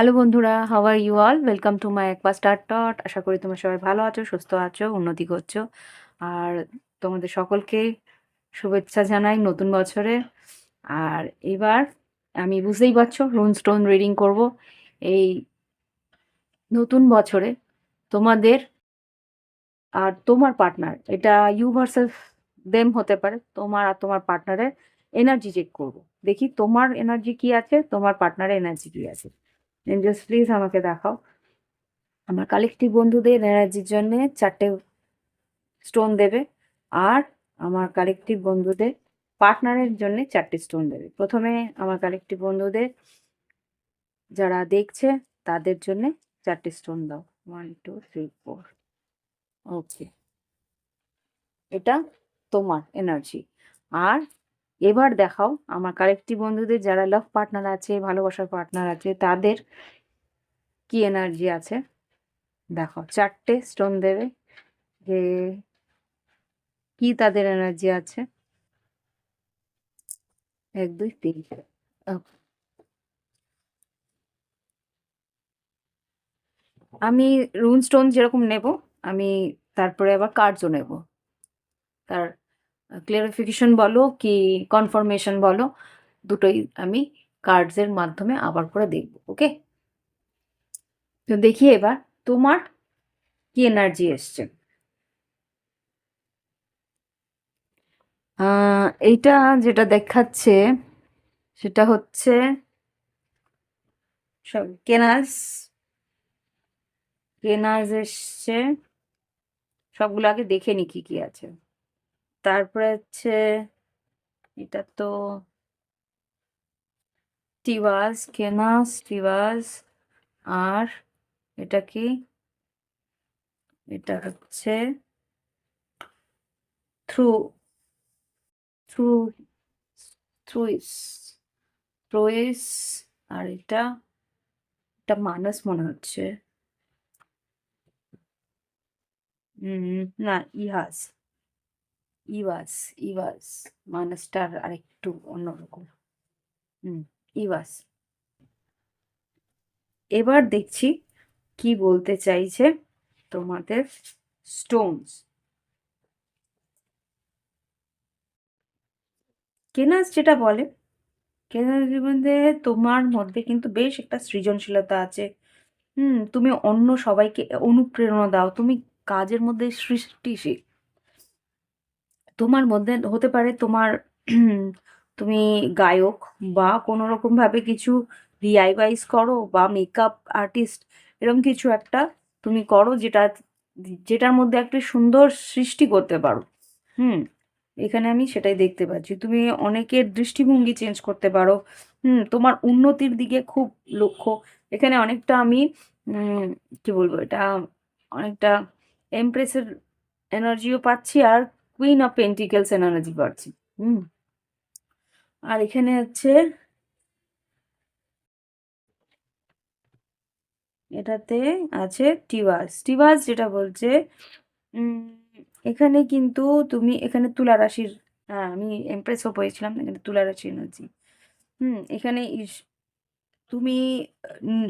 Hello বন্ধুরা, how are you all? Welcome to my একবার start টট। আশা করি তোমরা সবাই ভালো আছো, সুস্থ আছো, উন্নতি করছো। আর তোমাদের সকলকে শুভেচ্ছা জানাই নতুন বছরে। আর এবার আমি বুঝতেই পারছো রুন স্টোন রিডিং করব এই নতুন বছরে তোমাদের আর তোমার পার্টনার, এটা ইউ ভার্সেস দেম হতে পারে, তোমার আর তোমার পার্টনারের এনার্জি চেক করব। দেখি তোমার এনার্জি কি আছে, তোমার পার্টনারের এনার্জি কি আছে। এঞ্জেলস প্লিজ আমাকে দেখাও। আমার কালেকটিভ বন্ধুদের এনার্জির জন্য 4টে স্টোন দেবে, আর আমার কালেকটিভ বন্ধুদের পার্টনারের জন্য 4টে স্টোন দেবে। প্রথমে আমার কালেকটিভ বন্ধুদের যারা দেখছে তাদের জন্য 4টে স্টোন দাও। 1 2 3 4। ওকে, এটা তোমার এনার্জি। আর এবার দেখাও আমার কালেকটিভ বন্ধুদের যারা লাভ পার্টনার আছে, ভালোবাসার পার্টনার আছে, তাদের কি এনার্জি আছে। দেখো 4টে স্টোন দেবে যে কি তাদের এনার্জি আছে। 1 2 3। ওকে, আমি রুন স্টোন যেরকম নেব, আমি তারপরে আবার কার্ডসও নেব। তার ক্লিয়ারিফিকেশন বলো কি কনফার্মেশন বলো, দুটোই আমি কার্ডসের মাধ্যমে আবার করে দেখব। ওকে, তো দেখি এবার তোমার কি এনার্জি এসছে। এইটা যেটা দেখাচ্ছে সেটা হচ্ছে সব কেনাস, কেনাস এসছে। সবগুলো আগে দেখে নি কি কি আছে। তারপরে হচ্ছে এটা তো টিভাস, কেনাস, টিভাস। আর এটা কি? এটা হচ্ছে থ্রু, থ্রু, থ্রুইস, থ্রুইস। আর এটা মানস মনে হচ্ছে। না, ইহাস, ইভাস, ইভাস। মানসটার আরেকটু অন্যরকম। হুম, ইভাস। এবার দেখছি কি বলতে চাইছে তোমাদের স্টোনস। কেনাস যেটা বলে, কেনাস জীবনে তোমার মধ্যে কিন্তু বেশ একটা সৃজনশীলতা আছে। তুমি অন্য সবাইকে অনুপ্রেরণা দাও, তুমি কাজের মধ্যে সৃষ্টিশীল। তোমার মধ্যে হতে পারে তোমার তুমি গায়ক, বা কোনো রকম ভাবে কিছু ডিআইওয়াইস করো, বা মেকআপ আর্টিস্ট, এরকম কিছু একটা তুমি করো যেটা যেটার মধ্যে একটা সুন্দর সৃষ্টি করতে পারো। হুম, এখানে আমি সেটাই দেখতে পাচ্ছি। তুমি অনেকের দৃষ্টিভঙ্গি চেঞ্জ করতে পারো। তোমার উন্নতির দিকে খুব লক্ষ্য। এখানে অনেকটা আমি কি বলবো, এটা অনেকটা এমপ্রেসের এনার্জিও পাচ্ছি, আর কুইন অফ পেন্টিকেলস এনার্জি পাচ্ছি। হুম, আর এখানে হচ্ছে এটাতে আছে টিভাস। টিভাস যেটা বলছে উম এখানে কিন্তু তুমি এখানে তুলা রাশির, হ্যাঁ আমি এমপ্রেসও পেয়েছিলাম, এখানে তুলা রাশি এনার্জি। এখানে তুমি উম,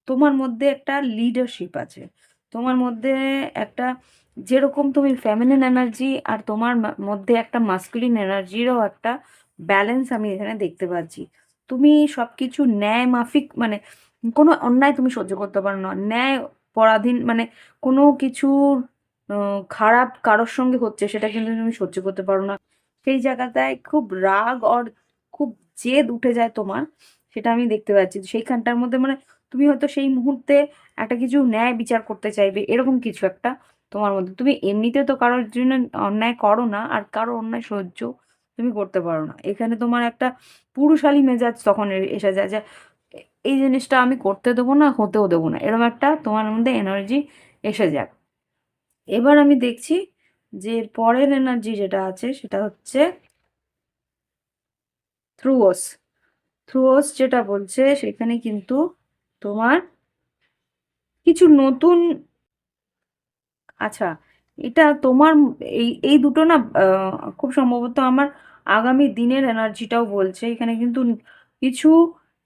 তোমার মধ্যে একটা লিডারশিপ আছে। তোমার মধ্যে একটা, যেরকম তুমি ফেমিনিন এনার্জি, আর তোমার মধ্যে একটা মাস্কুলিন এনার্জিরও একটা ব্যালেন্স আমি এখানে দেখতে পাচ্ছি। তুমি সবকিছু ন্যায় মাফিক, মানে কোনো অন্যায় তুমি সহ্য করতে পারো না, ন্যায় পরাধীন, মানে কোনো কিছু খারাপ কারোর সঙ্গে হচ্ছে সেটা কিন্তু তুমি সহ্য করতে পারো না। সেই জায়গাটায় খুব রাগ আর খুব জেদ উঠে যায় তোমার, সেটা আমি দেখতে পাচ্ছি। সেইখানটার মধ্যে মানে তুমি হয়তো সেই মুহূর্তে একটা কিছু ন্যায় বিচার করতে চাইবে, এরকম কিছু একটা তোমার মধ্যে। তুমি এমনিতে তো কারোর জন্য অন্যায় করো না, আর কারো অন্যায় সহ্য তুমি করতে পারো না। এখানে তোমার একটা পুরুষালী মেজাজ তখন এসে যায় যে এই জিনিসটা আমি করতে দেবো না, হতেও দেবো না, এরকম একটা তোমার মধ্যে এনার্জি এসে যায়। এবার আমি দেখছি যে এর পরের এনার্জি যেটা আছে সেটা হচ্ছে থ্রুওস। থ্রুওস যেটা বলছে সেখানে কিন্তু তোমার কিছু নতুন, আচ্ছা, এটা তোমার এই এই দুটো না খুব সম্ভবত আমার আগামী দিনের এনার্জিটাও বলছে। এখানে কিন্তু কিছু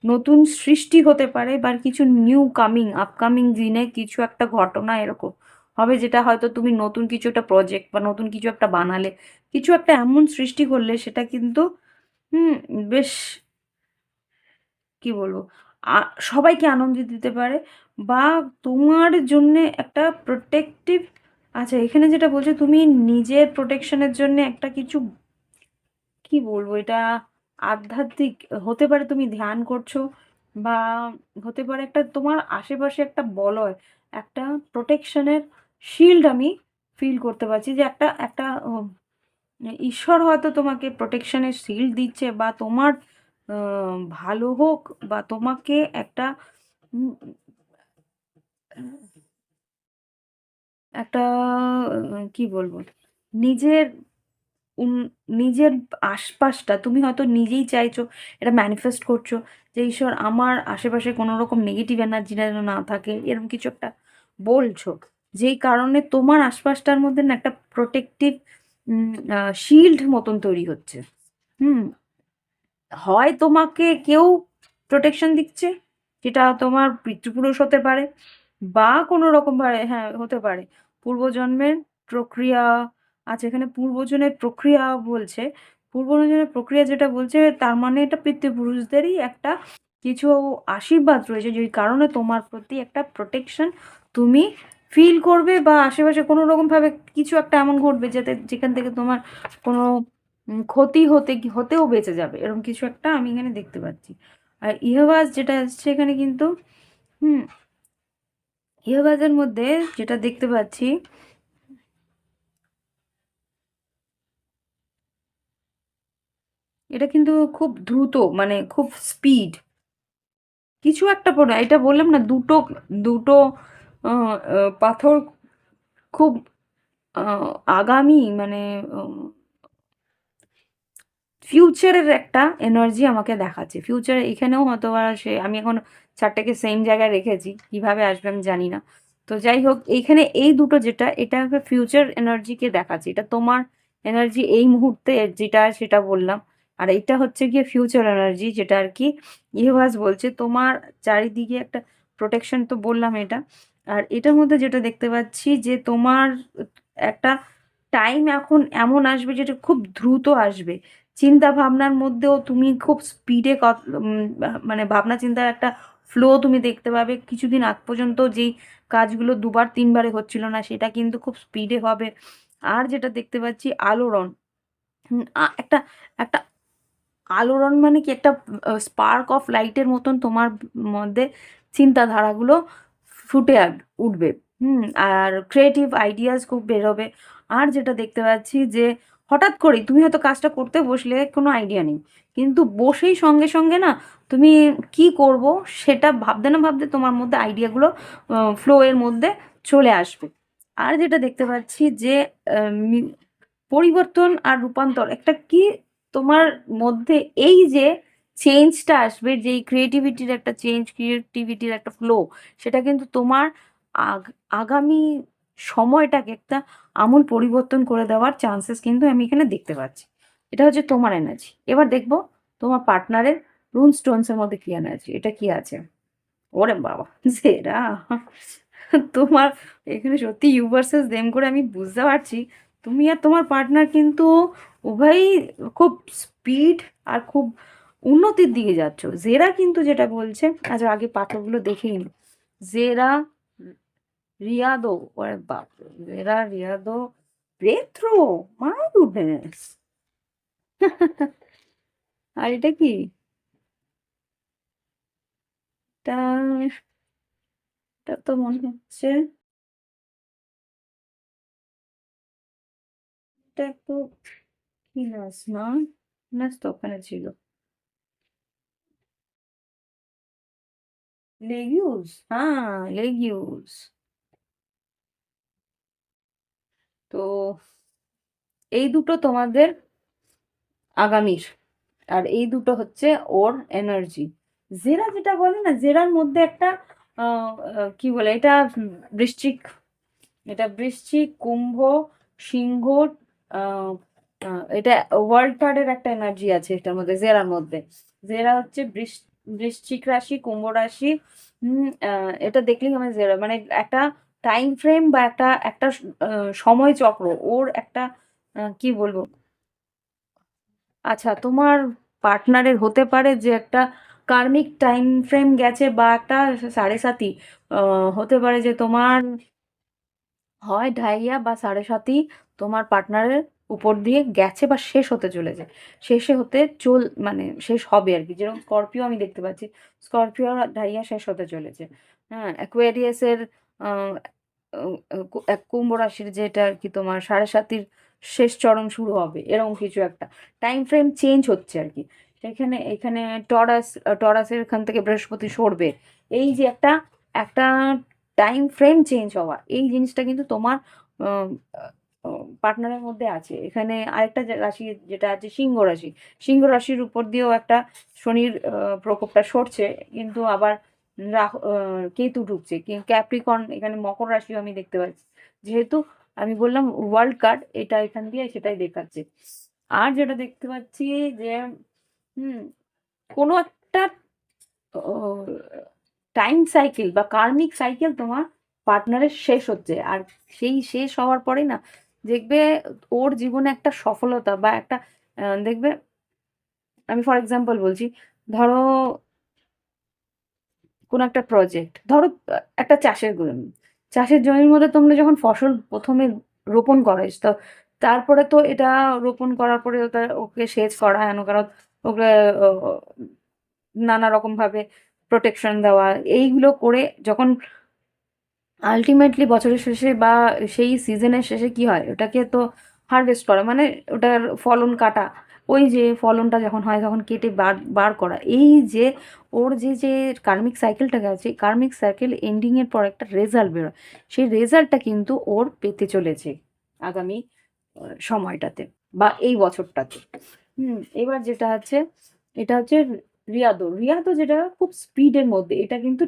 নতুন সৃষ্টি হতে পারে, বা কিছু নিউ কামিং আপকামিং দিনে কিছু একটা ঘটনা এরকম হবে, যেটা হয়তো তুমি নতুন কিছু একটা প্রজেক্ট বা নতুন কিছু একটা বানালে, কিছু একটা এমন সৃষ্টি করলে, সেটা কিন্তু হুম বেশ, কি বলবো, সবাইকে আনন্দ দিতে পারে, বা তোমার জন্যে একটা প্রোটেক্টিভ। আচ্ছা, এখানে যেটা বলছো, তুমি নিজের প্রোটেকশনের জন্য একটা কিছু, কি বলবো এটা, আধ্যাত্মিক হতে পারে, তুমি ধ্যান করছো, বা হতে পারে একটা তোমার আশেপাশে একটা বলয়, একটা প্রোটেকশনের শিল্ড আমি ফিল করতে পারছি, যে একটা একটা ঈশ্বর হয়তো তোমাকে প্রোটেকশনের শিল্ড দিচ্ছে, বা তোমার ভালো হোক, বা তোমাকে একটা উম, একটা কি বলবো, নিজের নিজের আশপাশটা তুমি হয়তো নিজেই চাইছো, এটা ম্যানিফেস্ট করছো, যে ঈশ্বর আমার আশেপাশে কোনো রকম নেগেটিভ এনার্জি যেন না থাকে, এরকম কিছু একটা বলছো, যেই কারণে তোমার আশপাশটার মধ্যে না একটা প্রোটেক্টিভ শিল্ড মতন তৈরি হচ্ছে। হুম হয় তোমাকে কেউ প্রোটেকশন দিচ্ছে, যেটা তোমার পিতৃপুরুষ হতে পারে, বা কোনো রকম ভাবে, হ্যাঁ হতে পারে পূর্বজন্মের প্রক্রিয়া। আচ্ছা, এখানে পূর্বজনের প্রক্রিয়া বলছে, পূর্বজনের প্রক্রিয়া যেটা বলছে, তার মানে এটা পিতৃপুরুষদেরই একটা কিছু আশীর্বাদ রয়েছে, যেই কারণে তোমার প্রতি একটা প্রোটেকশন তুমি ফিল করবে, বা আশেপাশে কোনো রকম ভাবে কিছু একটা এমন ঘটবে, যাতে যেখান থেকে তোমার কোনো ক্ষতি হতেও বেঁচে যাবে, এরকম কিছু একটা আমি এখানে দেখতে পাচ্ছি। আর ইহবাস যেটা আসছে এখানে কিন্তু, হুম ইহবাসের মধ্যে যেটা দেখতে পাচ্ছি, এটা কিন্তু খুব দ্রুত, মানে খুব স্পিড কিছু একটা পড়ে, এটা বললাম না, দুটো দুটো পাথর খুব আগামী, মানে ফিউচারের একটা এনার্জি আমাকে দেখাচ্ছে। ফিউচার এখানেও হয়তো বা সে, আমি এখন চারটাকে সেম জায়গায় রেখেছি, কিভাবে আসবে আমি জানি না। তো যাই হোক, এইখানে এই দুটো যেটা, এটা একটা ফিউচার এনার্জিকে দেখাচ্ছে, এটা তোমার এনার্জি এই মুহূর্তে যেটা সেটা বললাম। আর এটা হচ্ছে গিয়ে ফিউচার এনার্জি, যেটা আর কি ইউনিভার্স বলছে তোমার চারিদিকে একটা প্রোটেকশন, তো বললাম এটা। আর এটার মধ্যে যেটা দেখতে পাচ্ছি, যে তোমার একটা টাইম এখন এমন আসবে, যেটা খুব দ্রুত আসবে, চিন্তা ভাবনার মধ্যেও তুমি খুব স্পিডে, মানে ভাবনা চিন্তার একটা ফ্লো তুমি দেখতে পাবে। কিছুদিন আগ পর্যন্ত যেই কাজগুলো দুবার তিনবারে হচ্ছিল না, সেটা কিন্তু খুব স্পিডে হবে। আর যেটা দেখতে পাচ্ছি, আলোড়ন, একটা একটা আলোড়ন মানে কি, একটা স্পার্ক অফ লাইটের মতন তোমার মধ্যে চিন্তাধারাগুলো ফুটে উঠবে। আর ক্রিয়েটিভ আইডিয়াস খুব বেরোবে। আর যেটা দেখতে পাচ্ছি, যে হঠাৎ করেই তুমি হয়তো কাজটা করতে বসলে, কোনো আইডিয়া নেই, কিন্তু বসেই সঙ্গে সঙ্গে না, তুমি কি করব সেটা ভাবতে না ভাবতে তোমার মধ্যে আইডিয়াগুলো ফ্লো এর মধ্যে চলে আসবে। আর যেটা দেখতে পাচ্ছি, যে পরিবর্তন আর রূপান্তর একটা কি, তোমার মধ্যে এই যে চেঞ্জটা আসবে, যে ক্রিয়েটিভিটির একটা চেঞ্জ, ক্রিয়েটিভিটির একটা ফ্লো, সেটা কিন্তু তোমার আগামী সময়টাকে একটা আমূল পরিবর্তন করে দেওয়ার চান্সেস কিন্তু আমি এখানে দেখতে পাচ্ছি। এটা হচ্ছে তোমার এনার্জি। এবার দেখবো তোমার পার্টনারের রুন স্টোনস এর মধ্যে কি এনার্জি, এটা কি আছে। ওরে বাবা, সেরা! তোমার এখানে সত্যি ইউ ভার্সেস দেম করে আমি বুঝতে পারছি, তুমি আর তোমার পার্টনার কিন্তু উভয়ই খুব স্পিড আর খুব উন্নতির দিকে যাচ্ছ। জেরা কিন্তু যেটা বলছে, আচ্ছা আগে পাথরগুলো দেখেই নি। জেরা, রিয়াদো, ওরে বাপ, জেরা, রিয়াদো, ব্রেক থ্রো, মাই গুডনেস! আর এটা কি? এটা এটা তো মনে হচ্ছে, এটা একটু কি নাচ না, নাচ তো ওখানে ছিল, লেগিউস, হ্যাঁ লেগিউস। তো এই দুটো তোমাদের আগামীর, আর এই দুটো হচ্ছে ওর এনার্জি। জেরা যেটা বলে না, জেরার মধ্যে একটা কি বলে এটা, বৃশ্চিক, এটা বৃশ্চিক, কুম্ভ, সিংহ, আহ, এটা ওয়ার্ল্ড কার্ডের একটা এনার্জি আছে এটার মধ্যে, জেরার মধ্যে। জেরা হচ্ছে বৃশ্চিক রাশি, কুম্ভ রাশি, এটা দেখলেই আমি মানে একটা টাইম ফ্রেম বা একটা একটা সময় চক্র ওর একটা কি বলবো, আচ্ছা তোমার পার্টনারের হতে পারে যে একটা কার্মিক টাইম ফ্রেম গেছে বা একটা সাড়ে সাথী হতে পারে যে তোমার হয় ঢাইয়া বা সাড়ে সাতই তোমার পার্টনারের উপর দিয়ে গেছে বা শেষ হতে চলেছে, শেষে হতে মানে শেষ হবে আর কি। যেরকম স্করপিও আমি দেখতে পাচ্ছি, স্করপিও ঢাইয়া শেষ হতে চলেছে। হ্যাঁ, অ্যাকোয়ারিয়াসের এক কুম্ভ রাশির যেটা আর কি তোমার সাড়ে সাতির শেষ চরণ শুরু হবে, এরকম কিছু একটা টাইম ফ্রেম চেঞ্জ হচ্ছে আর কি। এখানে এখানে টরাসের এখান থেকে বৃহস্পতি সরবে, এই যে একটা একটা টাইম ফ্রেম চেঞ্জ হওয়া, এই জিনিসটা কিন্তু তোমার পার্টনারের মধ্যে আছে। এখানে আরেকটা রাশি যেটা আছে সিংহ রাশি, সিংহ রাশির উপর দিয়েও একটা শনির প্রকোপটা সরছে, কিন্তু আবার কেতু ঢুকছে, ক্যাপ্রিকন, এখানে মকর রাশিও আমি দেখতে পাচ্ছি। যেহেতু আমি বললাম ওয়ার্ল্ড কার্ড, এটা এখান দিয়ে সেটাই দেখাচ্ছে। আর যেটা দেখতে পাচ্ছি যে হুম কোনো একটা টাইম সাইকেল বা কার্মিক সাইকেল তোমার পার্টনারের শেষ হচ্ছে, আর সেই শেষ হওয়ার পরে না দেখবে ওর জীবনে একটা সফলতা বা একটা দেখবে, আমি ফর এক্সাম্পল বলছি, ধরো কোন একটা প্রজেক্ট, ধরো একটা চাষের জমি, চাষের জমির মধ্যে তোমরা যখন ফসল প্রথমে রোপণ করাইছ, তো তারপরে তো এটা রোপণ করার পরে ওকে সেচ করা, হেন কারণ ওকে নানা রকম ভাবে প্রোটেকশন দেওয়া, এইগুলো করে যখন আলটিমেটলি বছরের শেষে বা সেই সিজনের শেষে কি হয়, ওটাকে তো হারভেস্ট করা মানে ওটার ফলন কাটা, ওই যে ফলনটা যখন হয় তখন কেটে বার বার করা, এই যে ওর যে যে কার্মিক সাইকেলটা গেছে, কার্মিক সাইকেল এন্ডিং এর পর একটা রেজাল্ট বেরোয়, সেই রেজাল্টটা কিন্তু ওর পেতে চলেছে আগামী সময়টাতে বা এই বছরটাতে। এবার যেটা আছে, এটা হচ্ছে রিয়াদো, রিয়াদো যেটা খুব স্পিডের মধ্যে, এটা কিন্তু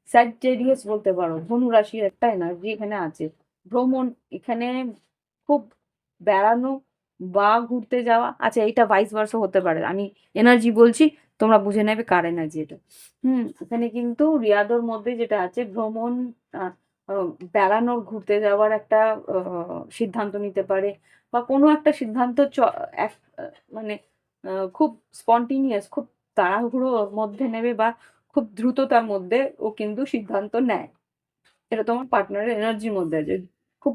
স্যাজিটেরিয়াস বলতে পারো, ধনু রাশির একটা এনার্জি এখানে আছে। ভ্রমণ, এখানে খুব বেড়ানো বা ঘুরতে যাওয়া, আচ্ছা এটা ভাইস ভার্সা হতে পারে, আমি এনার্জি বলছি, তোমরা বুঝে নেবে কার এনার্জি এটা। এখানে কিন্তু রিয়াদোর মধ্যে যেটা আছে ভ্রমণ, আহ, বেড়ানোর ঘুরতে যাওয়ার একটা সিদ্ধান্ত নিতে পারে, বা কোনো একটা সিদ্ধান্ত এক মানে খুব স্পন্টিনিয়াস, খুব তাড়াহুড়োর মধ্যে নেবে বা খুব দ্রুততার মধ্যে ও কিন্তু সিদ্ধান্ত নেয়। এটা তোমার পার্টনারের এনার্জির মধ্যে আছে, খুব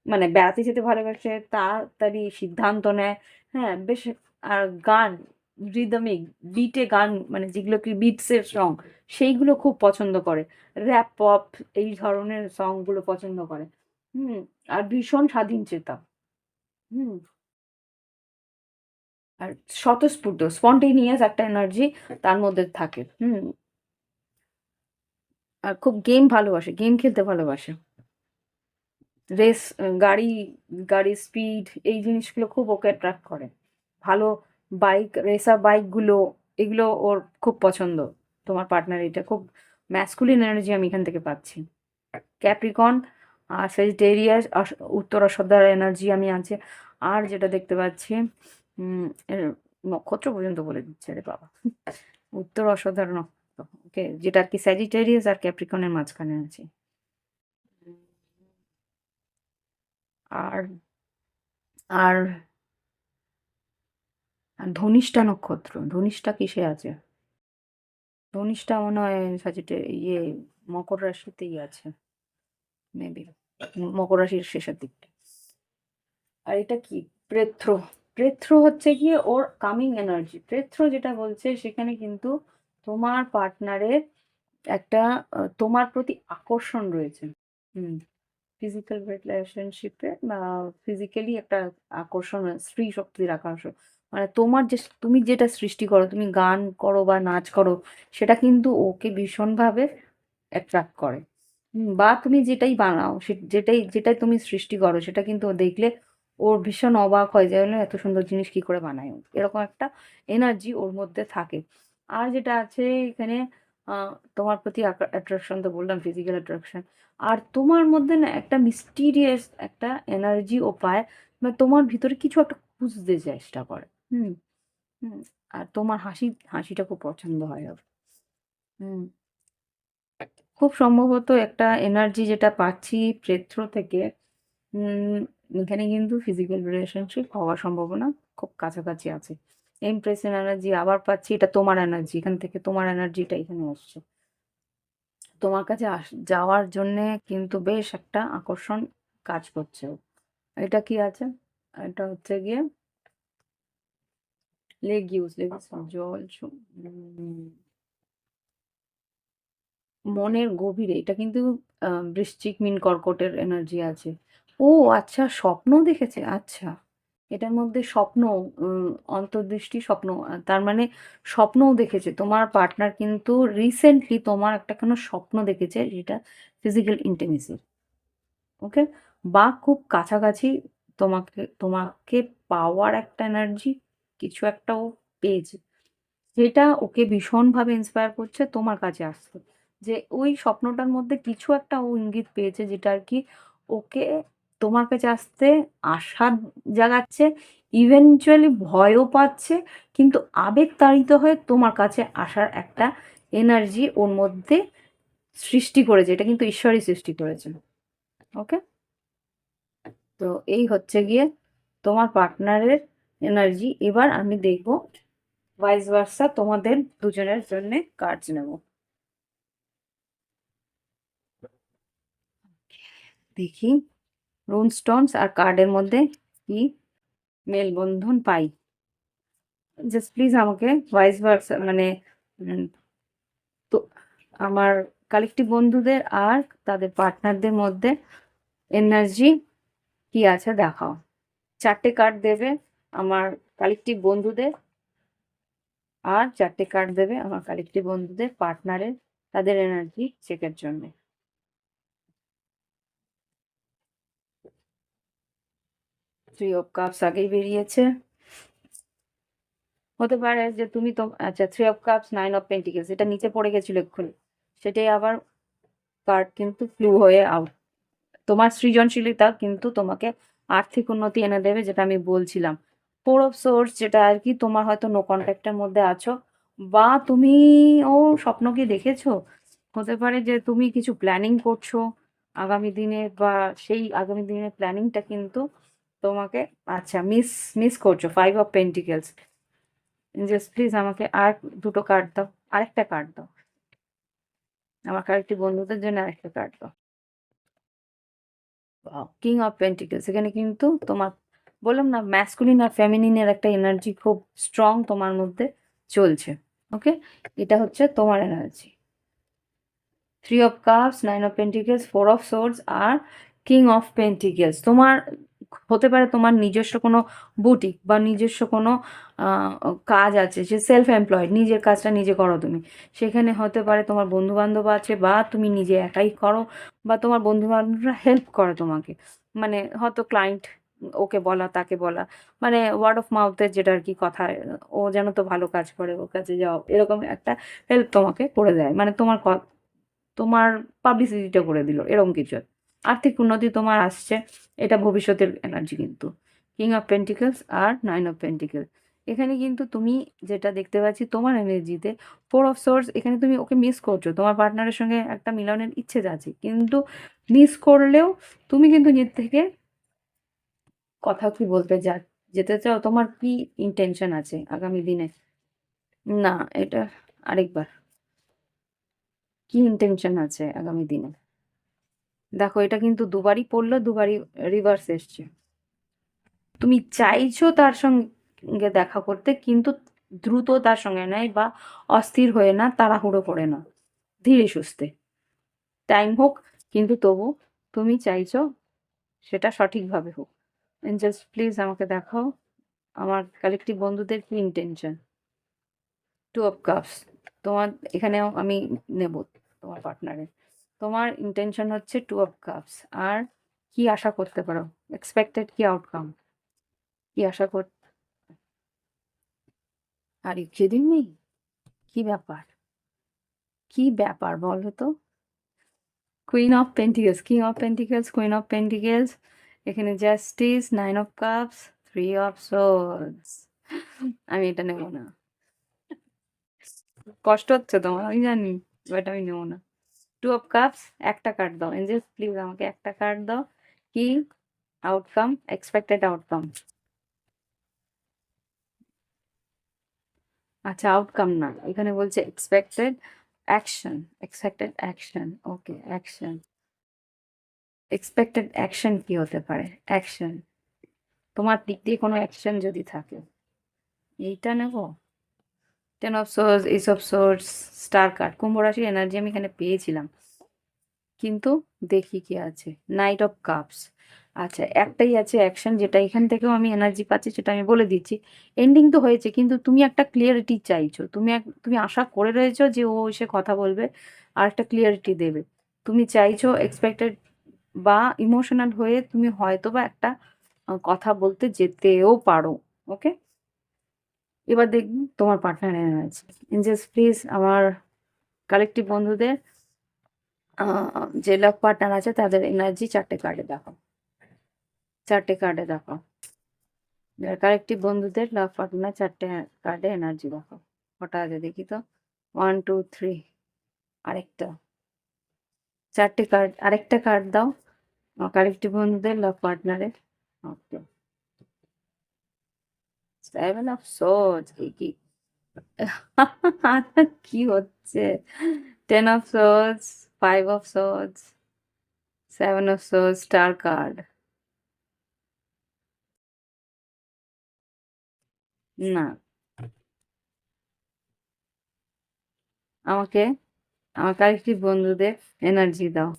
মানে বেড়াতে যেতে ভালোবাসে, তাড়াতাড়ি সিদ্ধান্ত নেয়। হ্যাঁ বেশ। আর গান, রিদমিক বিটে গান, মানে যেগুলো কি বিটসের সং, সেইগুলো খুব পছন্দ করে, র্যাপ পপ এই ধরনের সং গুলো পছন্দ করে। হুম আর ভীষণ স্বাধীন চেতা। হুম আর স্বতঃস্ফূর্ত স্পন্টেনিয়াস একটা এনার্জি তার মধ্যে থাকে। আর খুব গেম ভালোবাসে, গেম খেলতে ভালোবাসে, রেস, গাড়ি, গাড়ির স্পিড, এই জিনিসগুলো খুব ওকে অ্যাট্রাক্ট করে। ভালো বাইক, রেসার বাইকগুলো, এগুলো ওর খুব পছন্দ। তোমার পার্টনার এটা খুব ম্যাসকুলিন এনার্জি আমি এখান থেকে পাচ্ছি। ক্যাপ্রিকন আর সেজিটেরিয়াস, উত্তর অশ্বদ্ধার এনার্জি আমি আছে। আর যেটা দেখতে পাচ্ছি এর নক্ষত্র পর্যন্ত বলে দিচ্ছে রে বাবা, উত্তর অশ্বদ্ধার নক্ষত্র, ওকে, যেটা আর কি স্যাজিটেরিয়াস আর ক্যাপ্রিকনের মাঝখানে আছে। আর আর আর ধনিষ্ঠা নক্ষত্র, ধনিষ্ঠা কিসে আছে? ধনিষ্ঠা মনে হয় ইয়ে মকর রাশিতেই আছে, মেবি মকর রাশির শেষের দিকটা। আর এটা কি? প্রেথ্র, প্রেথ্র হচ্ছে গিয়ে ওর কামিং এনার্জি। প্রেথ্র যেটা বলছে সেখানে কিন্তু তোমার পার্টনারের একটা তোমার প্রতি আকর্ষণ রয়েছে। হুম ফিজিক্যাল রিলেশনশিপে বা ফিজিক্যালি একটা আকর্ষণ, স্ত্রী শক্তির আকর্ষণ, মানে তোমার যে তুমি যেটা সৃষ্টি করো, তুমি গান করো বা নাচ করো, সেটা কিন্তু ওকে ভীষণভাবে অ্যাট্রাক্ট করে। বা তুমি যেটাই বানাও, যেটাই যেটাই তুমি সৃষ্টি করো, সেটা কিন্তু ও দেখলে ওর ভীষণ অবাক হয়ে যায়, বলে এত সুন্দর জিনিস কি করে বানায় ও?" এরকম একটা এনার্জি ওর মধ্যে থাকে। আর যেটা আছে এখানে তোমার প্রতি অ্যাট্রাকশন তো বললাম, ফিজিক্যাল অ্যাট্রাকশন। আর তোমার মধ্যে না একটা মিস্টিরিয়াস একটা এনার্জি ও পায়, মানে তোমার ভিতরে কিছু একটা খুঁজতে চেষ্টা করে। হুম হুম আর তোমার হাসিটা খুব পছন্দ হয় ওর। হুম। খুব সম্ভবত একটা এনার্জি যেটা পাচ্ছি প্রেত্র থেকে, উম এখানে কিন্তু ফিজিক্যাল রিলেশনশিপ হওয়ার সম্ভাবনা খুব কাছাকাছি আছে। ইমপ্রেশন এনার্জি আবার পাচ্ছি, এটা তোমার এনার্জি, এখান থেকে তোমার এনার্জিটা এখানে আসছে। তোমার কাছে যাওয়ার জন্যে কিন্তু বেশ একটা আকর্ষণ কাজ করছে ওর। এটা কি আছে? এটা হচ্ছে গিয়ে লেগিউস, লেগিউস জল মনের গভীরে এটা কিন্তু বৃশ্চিক মিন কর্কটের এনার্জি আছে। ও আচ্ছা, স্বপ্ন দেখেছে? আচ্ছা। এটার মধ্যে স্বপ্ন, উম অন্তর্দৃষ্টি স্বপ্ন। তার মানে স্বপ্নও দেখেছে। তোমার পার্টনার কিন্তু রিসেন্টলি তোমার একটা কোনো স্বপ্ন দেখেছে যেটা ফিজিক্যাল ইন্টিমেসির। ওকে? বা খুব কাছাকাছি তোমাকে তোমাকে পাওয়ার একটা এনার্জি, কিছু একটা ও পেয়েছে। যেটা ওকে ভীষণভাবে ইন্সপায়ার করছে তোমার কাছে আসতে। যে ওই স্বপ্নটার মধ্যে কিছু একটা ও ইঙ্গিত পেয়েছে যেটা আরকি ওকে তোমার কাছে আসতে আশা জাগাচ্ছে, ইভেনচুয়ালি ভয়ও পাচ্ছে, কিন্তু আবেগতাড়িত হয়ে তোমার কাছে আসার একটা এনার্জি ওর মধ্যে সৃষ্টি করেছে। এটা কিন্তু ঈশ্বরই সৃষ্টি করেছেন। ওকে? তো এই হচ্ছে গিয়ে তোমার পার্টনারের এনার্জি। এবার আমি দেখব ভাইস ভার্সা তোমাদের দুজনের জন্য কার্ডস নেব। দেখি রুন স্টোনস আর কার্ডের মধ্যে কি মেলবন্ধন পাই। জাস্ট প্লিজ আমাকে ভাইস ভার্সা মানে উম, তো আমার কালেকটিভ বন্ধুদের আর তাদের পার্টনারদের মধ্যে এনার্জি কি আছে দেখাও। 4টে কার্ড দেবে আমার কালেকটিভ বন্ধুদের, আর 4টে কার্ড দেবে আমার কালেকটিভ বন্ধুদের পার্টনারের, তাদের এনার্জি চেকের জন্য। থ্রি অফ কাপস আগেই বেরিয়েছে। হতে পারে যে তুমি তো আচ্ছা, three of cups, nine of pentacles এটা নিচে পড়ে গেছিল এক্ষুনি, সেটাই আবার কার্ড কিন্তু ফ্লু হয়ে আউট। তোমার সৃজনশীলতা কিন্তু তোমাকে আর্থিক উন্নতি এনে দেবে, যেটা আমি বলছিলাম। ফোর অফ সোর্স যেটা আর কি তোমার হয়তো নো কন্ট্যাক্টের মধ্যে আছো, বা তুমি ও স্বপ্ন কি দেখেছো, হতে পারে যে তুমি কিছু প্ল্যানিং করছো আগামী দিনে, বা সেই আগামী দিনের প্ল্যানিংটা কিন্তু তোমাকে আচ্ছা মিস মিস করছো। Five of pentacles. Just please আমাকে আর দুটো কার্ড দাও, আরেকটা কার্ড দাও, আমার কয়েকটি বন্ধুদের জন্য আরেকটা কার্ড দাও। কিং অফ পেন্টিকলস, এখানে কিন্তু তোমার বললাম না ম্যাসকুলিন আর ফেমিনিনের একটা এনার্জি খুব স্ট্রং তোমার মধ্যে চলছে। ওকে? এটা হচ্ছে তোমার energy. Three of cups, nine of pentacles, four of swords আর কিং অফ পেন্টিকলস। তোমার হতে পারে তোমার নিজস্ব কোনো বুটিক বা নিজস্ব কোনো কাজ আছে, যে সেলফ এমপ্লয়েড, নিজের কাজটা নিজে করো তুমি। সেখানে হতে পারে তোমার বন্ধু বান্ধব আছে, বা তুমি নিজে একাই করো, বা তোমার বন্ধু বান্ধবরা হেল্প করে তোমাকে। মানে হয়তো ক্লায়েন্ট, ওকে বলা তাকে বলা, মানে ওয়ার্ড অফ মাউথের যেটা আর কি কথা, ও যেন তো ভালো কাজ করে, ওর কাছে যাও, এরকম একটা হেল্প তোমাকে করে দেয়। মানে তোমার পাবলিসিটিটা করে দিল, এরকম কিছু। আর্থিক উন্নতি তোমার আসছে, এটা ভবিষ্যতের এনার্জি কিন্তু। কিং অফ পেন্টিকলস আর নাইন অফ পেন্টিকলস, এখানে কিন্তু তুমি যেটা দেখতে পাচ্ছি তোমার এনার্জিতে, ফোর অফ সোর্স, এখানে তুমি ওকে মিস করছো, তোমার পার্টনারের সঙ্গে একটা মিলনের ইচ্ছে আছে, কিন্তু মিস করলেও তুমি কিন্তু নিজে থেকে কথা কি বলতে যেতে চাও, তোমার কি ইন্টেনশন আছে আগামী দিনে? না, এটা আরেকবার, কি ইন্টেনশন আছে আগামী দিনে? দেখো এটা কিন্তু দুবারই পড়লো, দুবারই রিভার্স এসছে। তুমি চাইছো তার সঙ্গে দেখা করতে, কিন্তু দ্রুত তার সঙ্গে নয়, বা অস্থির হয়ে না, তাড়াহুড়ো করে না, ধীরে সুস্থে টাইম হোক, কিন্তু তবু তুমি চাইছো সেটা সঠিকভাবে হোক। জাস্ট প্লিজ আমাকে দেখাও আমার কালেকটিভ বন্ধুদের কি ইন্টেনশন। টু অফ কাপস, তোমার এখানেও আমি নেব তোমার পার্টনারের। তোমার ইন্টেনশন হচ্ছে টু অফ কাপস, আর কি আশা করতে পারো, এক্সপেক্টেড কি আউটকাম, কি আশা কর, আর ইউ কিডিং মি? কি ব্যাপার, কি ব্যাপার বলো তো? Queen of pentacles, king of pentacles, queen of pentacles, এখানে justice, nine of cups, three of swords. আমি এটা নেব না। কষ্ট হচ্ছে তোমার, আমি জানি। বাট আমি নেবো না। টু অফ কাপস, একটা কার্ড দাও এঞ্জেলস, প্লিজ আমাকে একটা কার্ড দাও। কি আউটকাম, এক্সপেক্টেড আউটকাম। আচ্ছা, আউটকাম না, এখানে বলছে এক্সপেক্টেড অ্যাকশন। এক্সপেক্টেড অ্যাকশন, ওকে অ্যাকশন। এক্সপেক্টেড অ্যাকশন কি হতে পারে? অ্যাকশন, তোমার দিক দিয়ে কোনো অ্যাকশন যদি থাকে, এইটা নেব। Ten of swords, ace of swords, star card, কুম্ভ রাশির এনার্জি আমি এখানে পেয়েছিলাম, কিন্তু দেখি কি আছে। Knight of cups. আচ্ছা, একটাই আছে অ্যাকশন, যেটা এখান থেকেও আমি এনার্জি পাচ্ছি, সেটা আমি বলে দিচ্ছি। এন্ডিং তো হয়েছে, কিন্তু তুমি একটা ক্লিয়ারিটি চাইছো, তুমি আশা করে রয়েছো যে ও এসে কথা বলবে আর একটা ক্লিয়ারিটি দেবে। তুমি চাইছো এক্সপেক্টেড বা ইমোশনাল হয়ে তুমি হয়তো বা একটা কথা বলতে যেতেও পারো। ওকে, এবার দেখবি তোমার পার্টনার এনার্জি। এঞ্জেলস প্লিজ আমার কালেকটিভ বন্ধুদের যে লাভ পার্টনার আছে তাদের এনার্জি চারটে কার্ডে দেখো, চারটে কার্ডে দেখো। কালেকটিভ বন্ধুদের লাভ পার্টনার চারটে কার্ডে এনার্জি দেখো, কটা আছে দেখি তো। 1 2 3, আরেকটা, চারটে কার্ড, আরেকটা কার্ড দাও কালেকটিভ বন্ধুদের লাভ পার্টনারের। ওকে, 7 অফ সোর্ডস, এই কি কি হচ্ছে? 10 of swords, 5 of swords, 7 of swords, star card. না, আমাকে আমার কালেকটিভ বন্ধুদের এনার্জি দাও।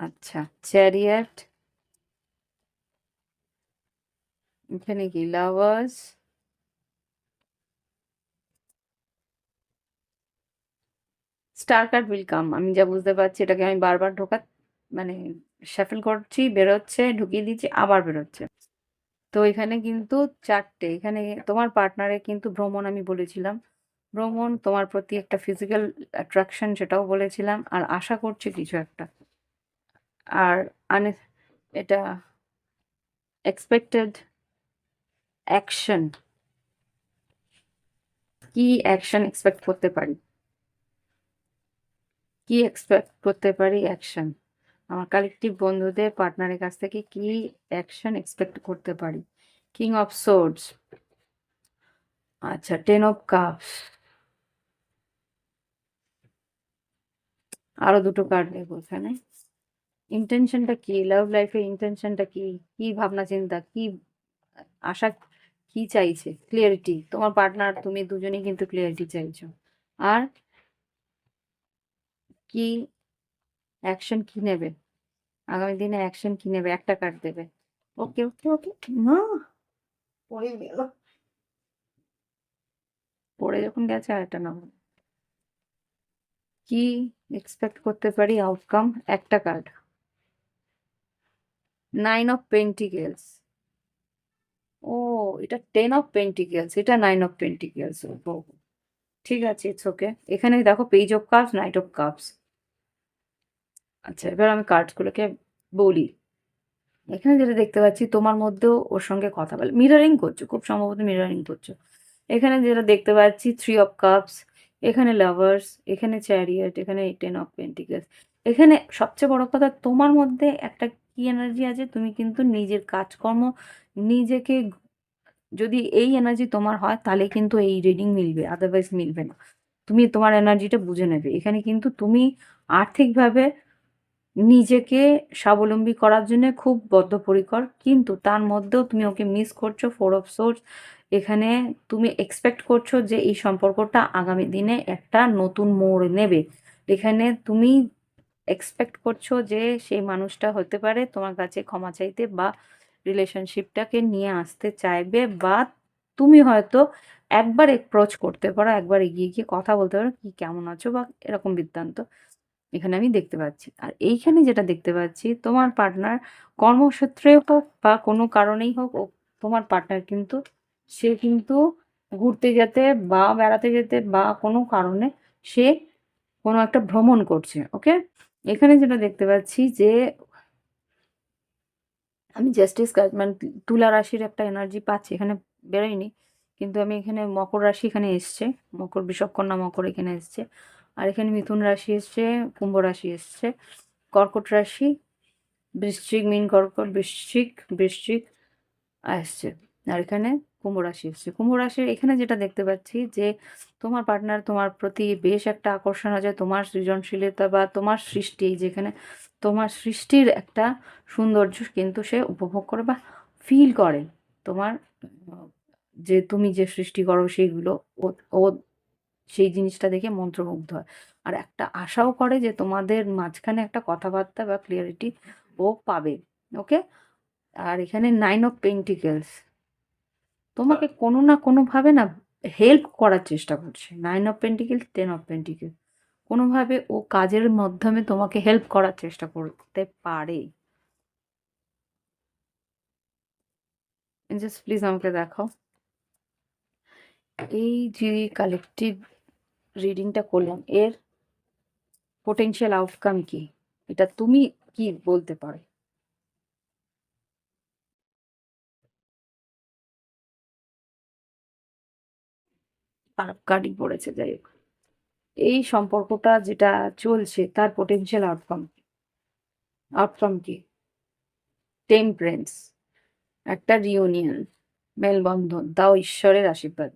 আচ্ছা, চ্যারিয়ট, এখানে কি lovers, star card will come. আমি যা বুঝতে পারছি, এটাকে আমি বারবার মানে শাফেল করছি, বেরোচ্ছে, ঢুকিয়ে দিচ্ছি, আবার বেরোচ্ছে। তো এখানে কিন্তু চারটে, এখানে তোমার পার্টনারে কিন্তু ভ্রমণ আমি বলেছিলাম, ভ্রমণ, তোমার প্রতি একটা ফিজিক্যাল অ্যাট্রাকশন সেটাও বলেছিলাম, আর আশা করছি কিছু একটা। আর আনে এটা এক্সপেক্টেড অ্যাকশন, কি অ্যাকশন এক্সপেক্ট করতে পারি, কি এক্সপেক্ট করতে পারি অ্যাকশন, আমার কালেকটিভ বন্ধুদের পার্টনারের কাছ থেকে কি অ্যাকশন এক্সপেক্ট করতে পারি। কিং অফ সোর্ডস, আচ্ছা, 10 অফ কাপস, আরো দুটো কার্ড নেবো এখানে। ইন্টেনশনটা কি, লাভ লাইফে ইন্টেনশনটা কি, কি ভাবনা চিন্তা, কি আশা, কি চাইছে, ক্লিয়ারিটি। তোমার পার্টনার তুমি দুজনেই কিন্তু ক্লিয়ারিটি চাইছো। আর কি অ্যাকশন কি নেবে, আগামী দিনে অ্যাকশন কি নেবে, একটা কার্ড দেবে। ওকে ওকে ওকে, না পড়ে গেল, পড়ে যখন গেছে আর একটা নাম। কি এক্সপেক্ট করতে পারি আউটকাম, একটা কার্ড, 9 অফ পেন্টিকেলস। ও, এটা 10 অফ পেন্টিকেলস, এটা 9 অফ পেন্টিকেলস। ও, ঠিক আছে, ইটস ওকে। এখানে দেখো page of cups, night of cups. আচ্ছা, এবার আমি কার্ডসগুলোকে বলি। এখানে যেটা দেখতে পাচ্ছি, তোমার মধ্যেও ওর সঙ্গে কথা বলে মিররিং করছো, খুব সম্ভবত মিররিং করছো। এখানে যেটা দেখতে পাচ্ছি, 3 অফ কাপস, এখানে লাভার্স, এখানে চ্যারিয়ট, এখানে 10 অফ পেন্টিকেলস। এখানে সবচেয়ে বড় কথা, তোমার মধ্যে একটা কি এনার্জি আছে, তুমি কিন্তু নিজের কাজকর্ম, নিজেকে, যদি এই এনার্জি তোমার হয় তাহলে কিন্তু এই রিডিং মিলবে, আদারওয়াইজ মিলবে না। তুমি তোমার এনার্জিটা বুঝে নেবে। এখানে কিন্তু তুমি আর্থিকভাবে নিজেকে স্বাবলম্বী করার জন্য খুব বদ্ধপরিকর, কিন্তু তার মধ্যেও তুমি ওকে মিস করছো। 4 অফ সোর্স, এখানে তুমি এক্সপেক্ট করছো যে এই সম্পর্কটা আগামী দিনে একটা নতুন মোড় নেবে। এখানে তুমি এক্সপেক্ট করছো যে সেই মানুষটা হতে পারে তোমার কাছে ক্ষমা চাইতে, বা রিলেশনশিপটাকে নিয়ে আসতে চাইবে, বা তুমি হয়তো একবার অ্যাপ্রোচ করতে পারো, একবার এগিয়ে গিয়ে কথা বলতে পারো, কি কেমন আছো, বা এরকম বৃত্তান্ত এখানে আমি দেখতে পাচ্ছি। আর এইখানে যেটা দেখতে পাচ্ছি, তোমার পার্টনার কর্মক্ষেত্রে হোক বা কোনো কারণেই হোক, তোমার পার্টনার কিন্তু, সে কিন্তু ঘুরতে যেতে বা বেড়াতে যেতে বা কোনো কারণে সে কোনো একটা ভ্রমণ করছে। ওকে, এখানে যেটা দেখতে পাচ্ছি যে আমি জাস্টিস কার্ড, মানে তুলা রাশির একটা এনার্জি পাচ্ছি, এখানে বেরোয়নি, কিন্তু আমি এখানে মকর রাশি এখানে এসছে, মকর, বিষব, কন্যা, মকর এখানে এসছে। আর এখানে মিথুন রাশি এসছে, কুম্ভ রাশি এসছে, কর্কট রাশি, বৃশ্চিক, মীন, কর্কট, বৃশ্চিক আসছে। আর এখানে কুম্ভ রাশি এসছে। কুম্ভ রাশির এখানে যেটা দেখতে পাচ্ছি যে তোমার পার্টনার তোমার প্রতি বেশ একটা আকর্ষণ আছে, তোমার সৃজনশীলতা বা তোমার সৃষ্টি, যেখানে তোমার সৃষ্টির একটা সৌন্দর্য কিন্তু সে উপভোগ করে বা ফিল করে। তোমার যে তুমি যে সৃষ্টি করো সেইগুলো ও ও সেই জিনিসটা দেখে মন্ত্রমুগ্ধ হয়। আর একটা আশাও করে যে তোমাদের মাঝখানে একটা কথাবার্তা বা ক্লিয়ারিটি ও পাবে। ওকে? আর এখানে 9 অফ পেন্টিকেলস তোমাকে কোনো না কোনোভাবে না হেল্প করার চেষ্টা করছে। 9 অফ পেন্টিকেল, 10 অফ পেন্টিকেল কোনোভাবে ও কাজের মাধ্যমে তোমাকে হেল্প করার চেষ্টা করতে পারে। জাস্ট প্লিজ আমাকে দেখাও এই যে কালেকটিভ রিডিংটা করলাম এর পোটেনশিয়াল আউটকাম কি, এটা তুমি কি বলতে পারো? খারাপ কার্ডই পড়েছে, যাই হোক। এই সম্পর্কটা যেটা চলছে তার পোটেনশিয়াল আউটকাম, আউটকাম কি? টেম্পারেন্স, একটা রিউনিয়ন, মেলবন্ধন, তাও ঈশ্বরের আশীর্বাদ।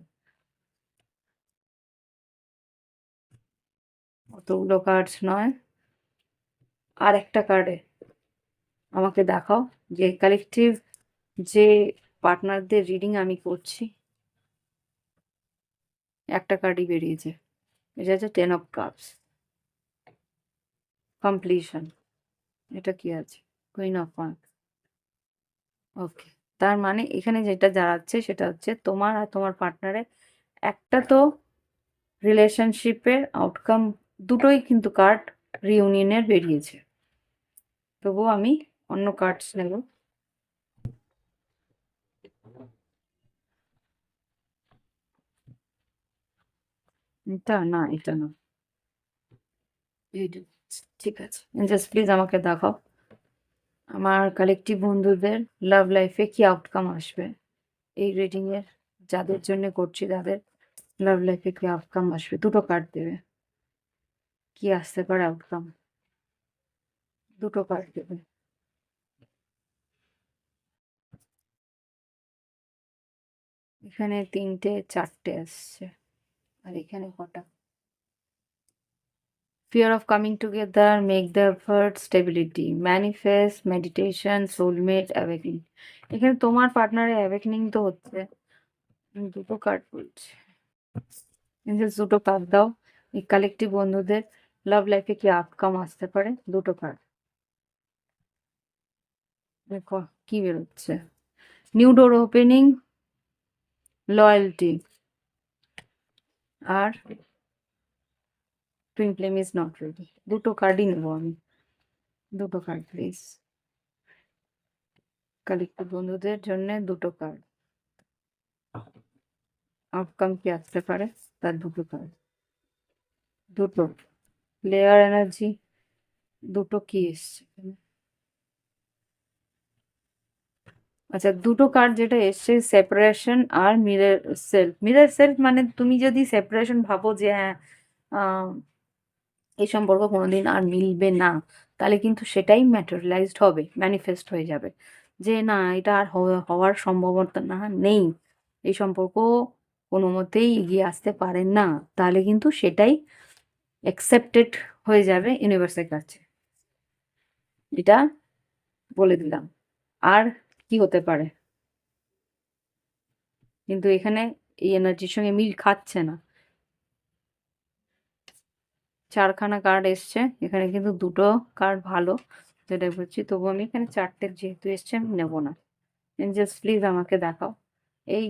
অতগুলো কার্ডস নয়, আর একটা কার্ডে আমাকে দেখাও যে কালেকটিভ যে পার্টনারদের রিডিং আমি করছি, একটা কার্ডই বেরিয়েছে, এটা হচ্ছে 10 অফ কাপস, কমপ্লিশন। এটা কি আছে? Queen of wands. ওকে, তার মানে এখানে যেটা দাঁড়াচ্ছে সেটা হচ্ছে তোমার আর তোমার পার্টনারের একটা তো রিলেশনশিপের আউটকাম, দুটোই কিন্তু কার্ড রিউনিয়নের বেরিয়েছে। তবুও আমি অন্য কার্ডস নেব। এটা না, এটা না, ঠিক আছে। জাস্ট প্লিজ আমাকে দেখাও আমার কালেকটিভ বন্ধুদের লাভ লাইফে কি আউটকাম আসবে এই রিডিং এর, যাদের জন্য করছি তাদের লাভ লাইফে কি আউটকাম আসবে। দুটো কার্ড দেবে, কি আসতে পারে আউটকাম, দুটো কার্ড দেবে। এখানে তিনটে চারটে আসছে, আর এখানে কটা? Fear of coming together, make the effort, stability, manifest, meditation, soulmate, awakening. এখানে তোমার পার্টনারের অ্যাওয়েকনিং তো হচ্ছে। দুটো কার্ড বলছে, দুটো কার্ড দাও এই কালেকটিভ বন্ধুদের লাভ লাইফে কি আউটকাম আসতে পারে, দুটো কার্ড দেখো কি বেরোচ্ছে। নিউ ডোর ওপেনিং, লয়্যালটি, আর twin flame is not ready. দুটো কার্ডই নেবো আমি, দুটো কার্ড প্লিজ। কালেকটিভ বন্ধুদের জন্য দুটো কার্ড, আউটকাম কি আসতে পারে তার দুটো কার্ড, দুটো প্লেয়ার এনার্জি, দুটো কি এসছে এখানে? আচ্ছা, দুটো কার্ড যেটা এসছে সেপারেশন আর মিরর সেলফ। মিরর সেলফ মানে তুমি যদি সেপারেশন ভাবো যে হ্যাঁ এই সম্পর্ক কোনোদিন আর মিলবে না, তাহলে কিন্তু সেটাই ম্যাটেরিয়ালাইজড হবে, ম্যানিফেস্ট হয়ে যাবে যে না এটা আর হওয়ার সম্ভাবনা নেই, এই সম্পর্ক কোনো মতেই এগিয়ে আসতে পারে না, তাহলে কিন্তু সেটাই অ্যাকসেপ্টেড হয়ে যাবে ইউনিভার্সের কাছে। এটা বলে দিলাম। আর কি হতে পারে? কিন্তু এখানে এই এনার্জির সঙ্গে মিল খাচ্ছে না। চারখানা কার্ড এসছে, এখানে কিন্তু দুটো কার্ড ভালো যেটা বলছি, তবু আমি এখানে চারটে যেহেতু এসছে আমি নেবো না। জাস্ট প্লিজ আমাকে দেখাও এই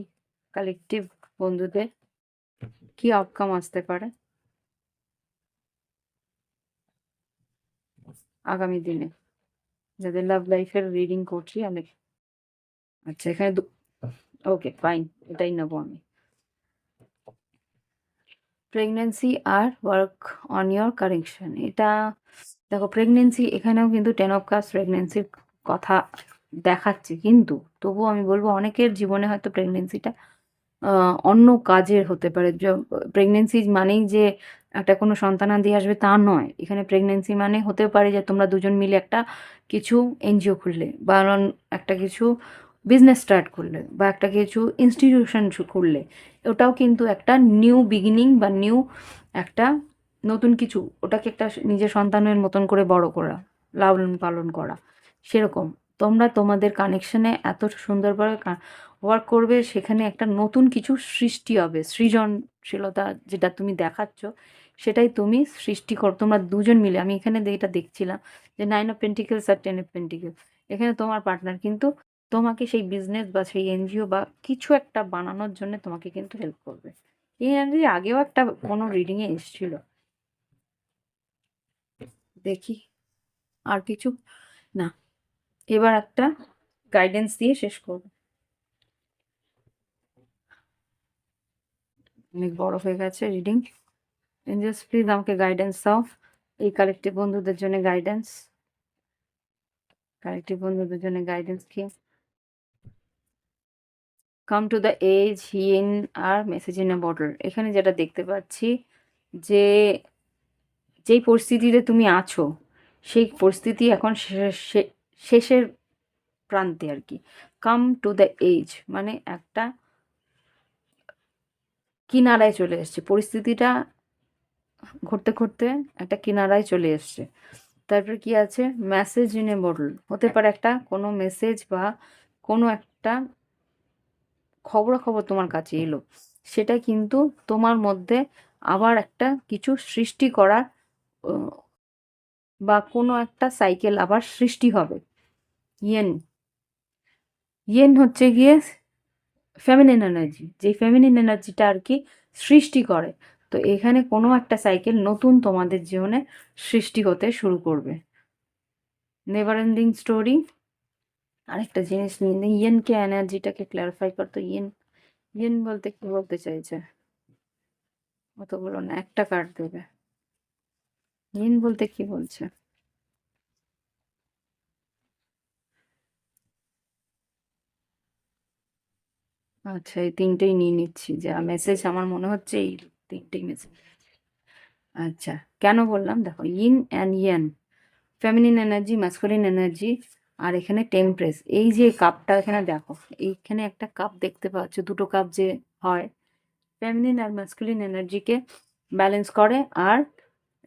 কালেকটিভ বন্ধুদের কি আউটকাম আসতে পারে আগামী দিনে, যাদের লাভ লাইফের রিডিং করছি আমি। আচ্ছা, এখানে ওকে ফাইন, এটাই নেবো আমি। প্রেগনেন্সি আর ওয়ার্ক অন ইয়োর কারেকশন। এটা দেখো প্রেগনেন্সি, এখানেও কিন্তু 10 অফ কাপস প্রেগনেন্সির কথা দেখাচ্ছে, কিন্তু তবুও আমি বলবো অনেকের জীবনে হয়তো প্রেগনেন্সিটা অন্য কাজের হতে পারে। প্রেগনেন্সি মানেই যে একটা কোনো সন্তানাদি আসবে তা নয়। এখানে প্রেগন্যান্সি মানে হতেও পারে যে তোমরা দুজন মিলে একটা কিছু এনজিও খুললে বা একটা কিছু বিজনেস স্টার্ট করলে বা একটা কিছু ইনস্টিটিউশন খুললে। ওটাও কিন্তু একটা নিউ বিগিনিং বা নিউ একটা নতুন কিছু, ওটাকে একটা নিজের সন্তানের মতন করে বড় করা, লালন পালন করা। সেরকম তোমরা তোমাদের কানেকশনে এত সুন্দরভাবে ওয়ার্ক করবে, সেখানে একটা নতুন কিছু সৃষ্টি হবে। সৃজনশীলতা যেটা তুমি দেখাচ্ছ, সেটাই তুমি সৃষ্টি কর তোমরা দুজন মিলে। আমি এখানে এটা দেখছিলাম যে 9 অফ পেন্টিকেলস আর 10 অফ পেন্টিকেলস, এখানে তোমার পার্টনার কিন্তু তোমাকে সেই বিজনেস বা সেই এনজিও বা কিছু একটা বানানোর জন্য তোমাকে কিন্তু হেল্প করবে। এই এনার্জি আগেও একটা কোনো রিডিংয়ে এসেছিল। দেখি আর কিছু না, এবার একটা গাইডেন্স দিয়ে শেষ করব। অনেক বড় হয়ে গেছে রিডিং। এঞ্জেলস প্লিজ আমাকে গাইডেন্স দাও, এই কালেক্টিভ বন্ধুদের জন্য গাইডেন্স। কালেক্টিভ বন্ধুদের জন্য গাইডেন্স কি? Come to the edge in আর মেসেজ ইন এ বটল। এখানে যেটা দেখতে পাচ্ছি যে যেই পরিস্থিতিতে তুমি আছো, সেই পরিস্থিতি এখন শেষের প্রান্তে আর কি। কাম টু দ্য এজ মানে একটা কিনারায় চলে এসছে পরিস্থিতিটা, ঘুরতে ঘুরতে একটা কিনারায় চলে এসছে। তারপরে কি আছে, মেসেজ ইন এ বটল, হতে পারে একটা কোনো মেসেজ বা কোনো একটা খবরাখবর তোমার কাছে এলো, সেটা কিন্তু তোমার মধ্যে আবার একটা কিছু সৃষ্টি করার বা কোনো একটা সাইকেল আবার সৃষ্টি হবে। ইয়েন ইয়েন হচ্ছে গিয়ে ফেমিনিন এনার্জি, যেই ফেমিনিন এনার্জিটা আর কি সৃষ্টি করে। তো এখানে কোনো একটা সাইকেল নতুন তোমাদের জীবনে সৃষ্টি হতে শুরু করবে। Never ending story. আরেকটা জিনিস নিয়ে ইয়েনকে এনার্জিটাকে ক্ল্যারিফাই করতো। ইয়েন ইয়েন বলতে কি বলতে চাইছে? অতগুলো না, একটা কার্ড দেবে। ইয়েন বলতে কি বলছে? আচ্ছা, এই তিনটেই নিয়ে নিচ্ছি, যা মেসেজ আমার মনে হচ্ছে এই তিনটেই মেসেজ। আচ্ছা, কেন বললাম দেখো, yin and yang, feminine energy, masculine energy, আর এখানে টেম্প্রেস। এই যে কাপটা এখানে দেখো, এইখানে একটা কাপ দেখতে পাচ্ছ, দুটো কাপ যে হয়, ফেমিনিন আর ম্যাসকুলিন এনার্জিকে ব্যালেন্স করে। আর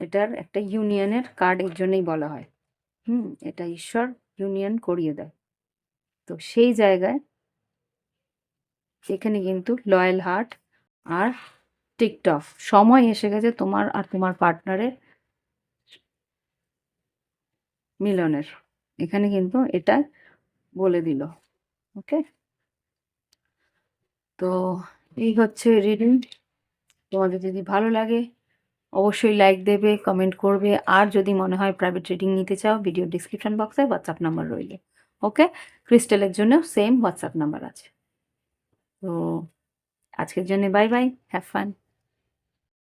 এটার একটা ইউনিয়নের কার্ড এর জন্যই বলা হয়। এটা ঈশ্বর ইউনিয়ন করিয়ে দেয়। তো সেই জায়গায় এখানে কিন্তু লয়াল হার্ট আর টিকটক, সময় এসে গেছে তোমার আর তোমার পার্টনারের মিলনের। এখানে কিন্তু এটা বলে দিল। ওকে, তো এই হচ্ছে রিডিং। তোমাদের যদি ভালো লাগে অবশ্যই লাইক দেবে, কমেন্ট করবে। আর যদি মনে হয় প্রাইভেট রিডিং নিতে চাও, ভিডিও ডিসক্রিপশন বক্সে হোয়াটসঅ্যাপ নাম্বার রইলে। ওকে, ক্রিস্টালের জন্য সেম হোয়াটসঅ্যাপ নাম্বার আছে। তো আজকের জন্য বাই বাই, হ্যাভ ফান।